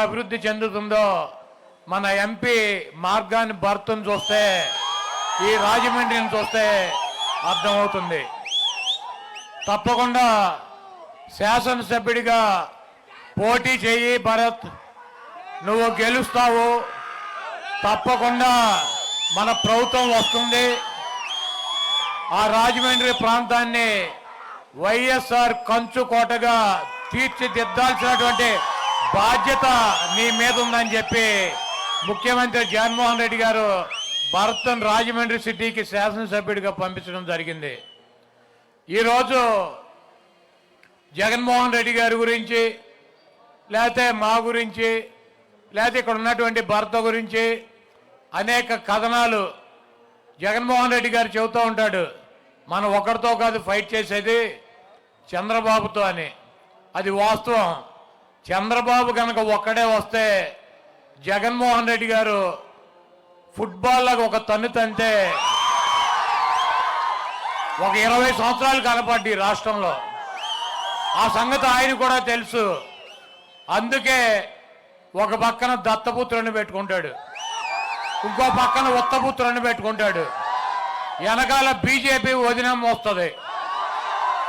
అభివృద్ధి చెందుతుందో మన ఎంపీ మార్గాన్ని భర్తను చూస్తే ఈ రాజమండ్రిని చూస్తే అర్థమవుతుంది. తప్పకుండా శాసనసభ్యుడిగా పోటీ చేయి భరత్, నువ్వు గెలుస్తావు. తప్పకుండా మన ప్రభుత్వం వస్తుంది. ఆ రాజమండ్రి ప్రాంతాన్ని వైఎస్ఆర్ కంచుకోటగా తీర్చిదిద్దాల్సినటువంటి బాధ్యత నీ మీద ఉందని చెప్పి ముఖ్యమంత్రి జగన్మోహన్ రెడ్డి గారు భరత్ను రాజమండ్రి సిటీకి శాసనసభ్యుడిగా పంపించడం జరిగింది. ఈరోజు జగన్మోహన్ రెడ్డి గారి గురించి, లేకపోతే మా గురించి, లేకపోతే ఇక్కడ ఉన్నటువంటి భర్త గురించి అనేక కథనాలు జగన్మోహన్ రెడ్డి గారు చెబుతూ ఉంటాడు. మనం ఒకరితో కాదు ఫైట్ చేసేది, చంద్రబాబుతో అని. అది వాస్తవం. చంద్రబాబు కనుక ఒక్కడే వస్తే జగన్మోహన్ రెడ్డి గారు ఫుట్బాల్ లాగా ఒక తన్ను తంటే ఒక 20 సంవత్సరాలు కనపడ్డాయి రాష్ట్రంలో. ఆ సంగతి ఆయన కూడా తెలుసు. అందుకే ఒక పక్కన దత్తపుత్రుని పెట్టుకుంటాడు, ఇంకో పక్కన ఉత్తపుత్రుని పెట్టుకుంటాడు. వెనకాల బీజేపీ వదినమ్మ వస్తుంది.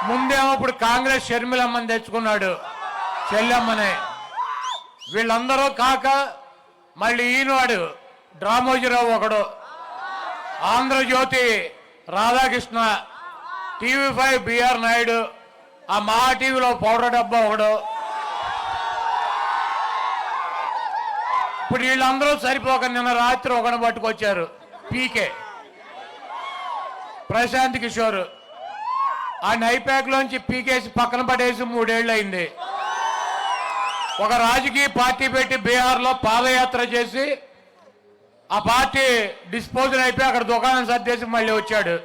ముందేమో ఇప్పుడు కాంగ్రెస్ షర్మిలమ్మని తెచ్చుకున్నాడు, చెల్లెమ్మనే. వీళ్ళందరూ కాక మళ్ళీ ఈనాడు డ్రామోజీరావు ఒకడు, ఆంధ్రజ్యోతి రాధాకృష్ణ, టీవీ5 బిఆర్ నాయుడు, ఆ మహా టీవీలో పౌడర్ డబ్బా ఒకడు. ఇప్పుడు వీళ్ళందరూ సరిపోక నిన్న రాత్రి ఒకని పట్టుకొచ్చారు, పీకే ప్రశాంత్ కిషోర్. ఆ నైపాక్లోంచి పీకేసి పక్కన పడేసి 3 ఏళ్ళు అయింది. ఒక రాజకీయ పార్టీ పెట్టి బీహార్లో పాదయాత్ర చేసి ఆ పార్టీ డిస్పోజల్ అయిపోయి అక్కడ దుకాణం సర్దేసి మళ్ళీ వచ్చాడు.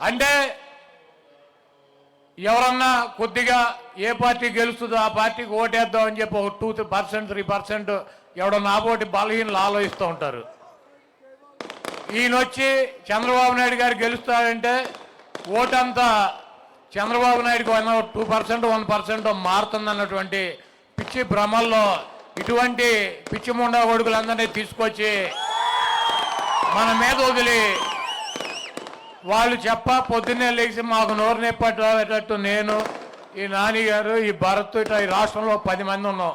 అంటే ఎవరన్నా కొద్దిగా ఏ పార్టీ గెలుస్తుందో ఆ పార్టీకి ఓటేద్దాం అని చెప్పి ఒక 2% 3% ఎవడన్నా ఆపోటి బలహీనలు ఆలోచిస్తూ ఉంటారు. ఈయనొచ్చి చంద్రబాబు నాయుడు గారు గెలుస్తారంటే ఓటంతా చంద్రబాబు నాయుడుకి 2% 1% మారుతుందన్నటువంటి పిచ్చి భ్రమల్లో ఇటువంటి పిచ్చి ముండా కొడుకులందరినీ తీసుకొచ్చి మన మీద వదిలి వాళ్ళు పొద్దున్నే లేచి మాకు నోరు నెప్పేటట్టు నేను, ఈ నాని గారు, ఈ భరత్, ఇట్లా ఈ రాష్ట్రంలో 10 మంది ఉన్నాం.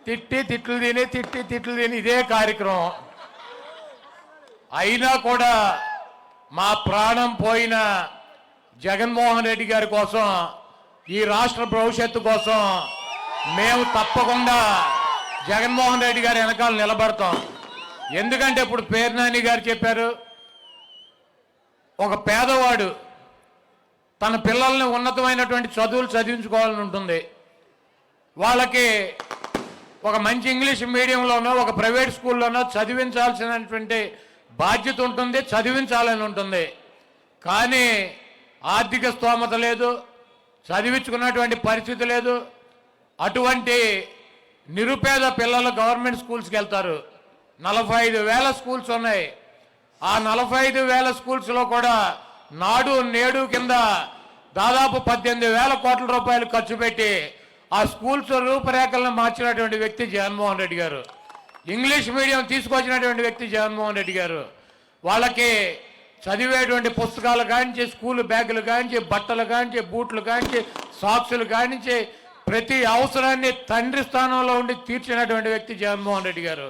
తిట్లు తిని ఇదే కార్యక్రమం. అయినా కూడా మా ప్రాణం పోయిన జగన్మోహన్ రెడ్డి గారి కోసం, ఈ రాష్ట్ర భవిష్యత్తు కోసం మేము తప్పకుండా జగన్మోహన్ రెడ్డి గారి వెనకాల నిలబడతాం. ఎందుకంటే ఇప్పుడు పేర్నాని గారు చెప్పారు, ఒక పేదవాడు తన పిల్లల్ని ఉన్నతమైనటువంటి చదువులు చదివించుకోవాలని ఉంటుంది. వాళ్ళకి ఒక మంచి ఇంగ్లీష్ మీడియంలోనో ఒక ప్రైవేట్ స్కూల్లోనో చదివించాల్సినటువంటి బాధ్యత ఉంటుంది, చదివించాలని ఉంటుంది. కానీ ఆర్థిక స్తోమత లేదు, చదివించుకున్నటువంటి పరిస్థితి లేదు. అటువంటి నిరుపేద పిల్లలు గవర్నమెంట్ స్కూల్స్కి వెళ్తారు. 45,000 స్కూల్స్ ఉన్నాయి. ఆ 45,000 స్కూల్స్లో కూడా నాడు నేడు కింద దాదాపు 18,000 కోట్ల రూపాయలు ఖర్చు పెట్టి ఆ స్కూల్స్ రూపురేఖలను మార్చినటువంటి వ్యక్తి జగన్మోహన్ రెడ్డి గారు. ఇంగ్లీష్ మీడియం తీసుకొచ్చినటువంటి వ్యక్తి జగన్మోహన్ రెడ్డి గారు. వాళ్ళకి చదివేటువంటి పుస్తకాలు కానించి, స్కూల్ బ్యాగులు కానించి, బట్టలు కానించి, బూట్లు కానించి, సాక్సులు కానించి ప్రతి అవసరాన్ని తండ్రి స్థానంలో ఉండి తీర్చినటువంటి వ్యక్తి జగన్మోహన్ రెడ్డి గారు.